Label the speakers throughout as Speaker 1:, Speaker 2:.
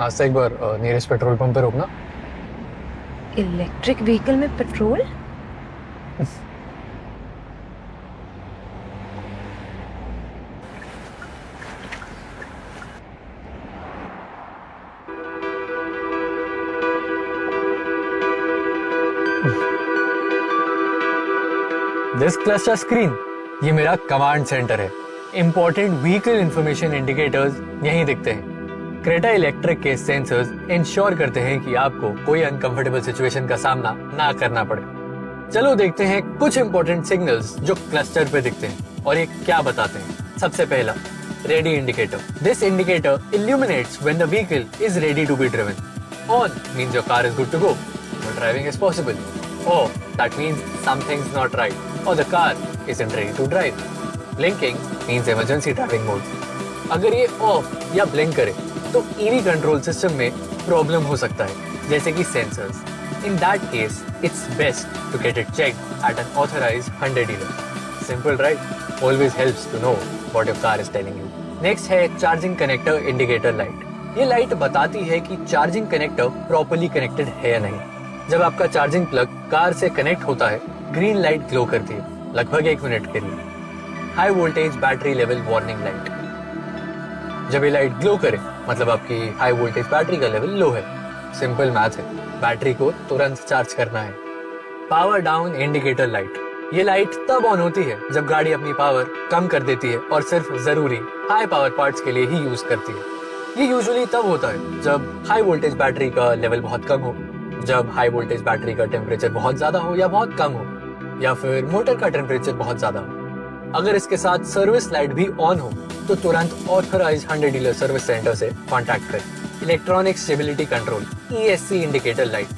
Speaker 1: रास्ता एक बार nearest petrol pump पे रोकना।
Speaker 2: इलेक्ट्रिक व्हीकल में पेट्रोल?
Speaker 1: दिस क्लस्टर स्क्रीन, ये मेरा कमांड सेंटर है। इंपॉर्टेंट व्हीकल इंफॉर्मेशन इंडिकेटर्स यहीं दिखते हैं। क्रेटा इलेक्ट्रिक के सेंसर्स इंश्योर करते हैं कि आपको कोई अनकंफर्टेबल सिचुएशन का सामना ना करना पड़े। चलो देखते हैं कुछ इंपॉर्टेंट सिग्नल्स जो क्लस्टर पे दिखते हैं और ये क्या बताते हैं। सबसे पहला, ready indicator. This indicator illuminates when the vehicle is ready to be driven. On means your car is good to go, your driving is possible. Off, that means something's not right or the car isn't ready to drive. Blinking means emergency driving mode. अगर ये of या blink करे तो EV control system में problem हो सकता है, जैसे कि sensors. In that case it's best to get it checked at an authorised Hyundai dealer. Simple right? Always helps to know what your car is telling you. Next है charging connector indicator light. ये light बताती है कि charging connector properly connected है या नहीं। जब आपका चार्जिंग प्लग कार से कनेक्ट होता है, ग्रीन लाइट ग्लो करती है लगभग 1 मिनट के लिए। High voltage battery level warning light. जब ये लाइट ग्लो करे मतलब आपकी हाई वोल्टेज बैटरी का लेवल लो है। सिंपल मैथ है, बैटरी को तुरंत चार्ज करना है। Power down indicator light. ये लाइट तब ऑन होती है जब गाड़ी अपनी पावर कम कर देती है और सिर्फ जरूरी हाई पावर पार्ट्स के लिए ही यूज करती है। ये यूजुअली तब होता है जब हाई वोल्टेज बैटरी का लेवल बहुत कम हो, जब हाई वोल्टेज बैटरी का टेम्परेचर बहुत ज्यादा हो या बहुत कम हो, या फिर मोटर का टेम्परेचर बहुत ज्यादा हो। अगर इसके साथ सर्विस लाइट भी ऑन हो तो तुरंत authorised Hyundai dealer service centre से कांटेक्ट करें। Electronic stability control ESC indicator light.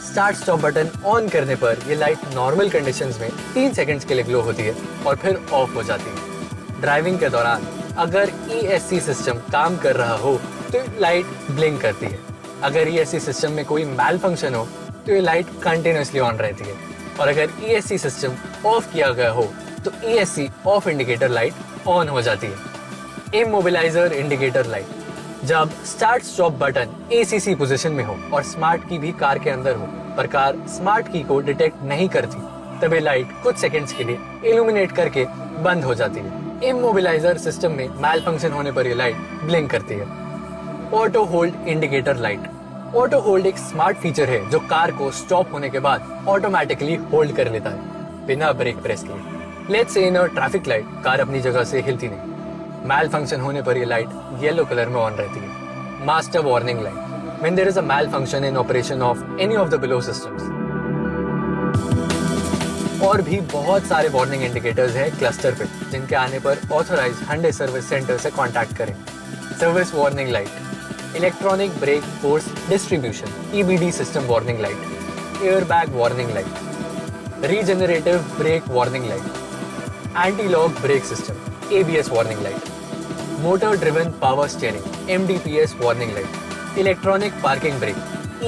Speaker 1: Start stop button on करने पर ये लाइट नॉर्मल कंडीशंस में 3 सेकंड्स के लिए ग्लो होती है और फिर ऑफ हो जाती है। ड्राइविंग के दौरान अगर ESC सिस्टम काम कर रहा हो तो लाइट ब्लिंक करती है। अगर ESC सिस्टम में कोई मैल फंक्शन हो तो ये लाइट कंटिन्यूसली ऑन रहती है, और अगर ESC सिस्टम ऑफ किया गया हो तो ESC off indicator light on हो जाती है। Immobiliser indicator light. जब start stop button ACC position में हो और स्मार्ट की भी कार के अंदर हो पर कार स्मार्ट की को डिटेक्ट नहीं करती, तब ये लाइट कुछ सेकंड्स के लिए इल्यूमिनेट करके बंद हो जाती है। इमोबिलाइजर सिस्टम में मैल फंक्शन होने पर ये लाइट ब्लिंक करती है। Auto hold indicator light. Auto hold एक स्मार्ट फीचर है जो कार को स्टॉप होने के बाद ऑटोमेटिकली होल्ड कर लेता है बिना ब्रेक प्रेस किए। Let's say in traffic light car अपनी जगह से हिलती नहीं, मैल फंक्शन होने पर ये लाइट येलो कलर में ऑन रहती है। Master warning light. When there is a malfunction in operation of any of the below systems. और भी बहुत सारे वार्निंग इंडिकेटर्स हैं क्लस्टर पे, जिनके आने पर ऑथराइज्ड Hyundai सर्विस सेंटर से कांटेक्ट करें। Service warning light. Electronic brake force distribution EBD system warning light. Air bag warning light. Regenerative brake warning light. Anti lock brake system ABS warning light. Motor driven power steering MDPS warning light. Electronic parking brake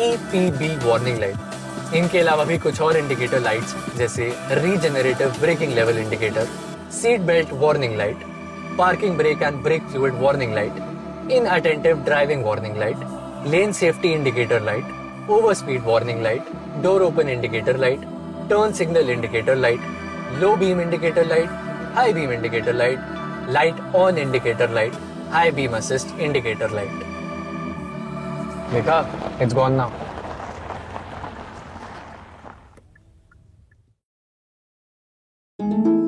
Speaker 1: EPB warning light. इनके अलावा भी कुछ और indicator lights जैसे regenerative braking level indicator, seat belt warning light, parking brake and brake fluid warning light, inattentive driving warning light, lane safety indicator light, over speed warning light, door open indicator light, turn signal indicator light, low beam indicator light, high beam indicator light, light on indicator light, high beam assist indicator light. देखा, it's gone now.
Speaker 2: thank you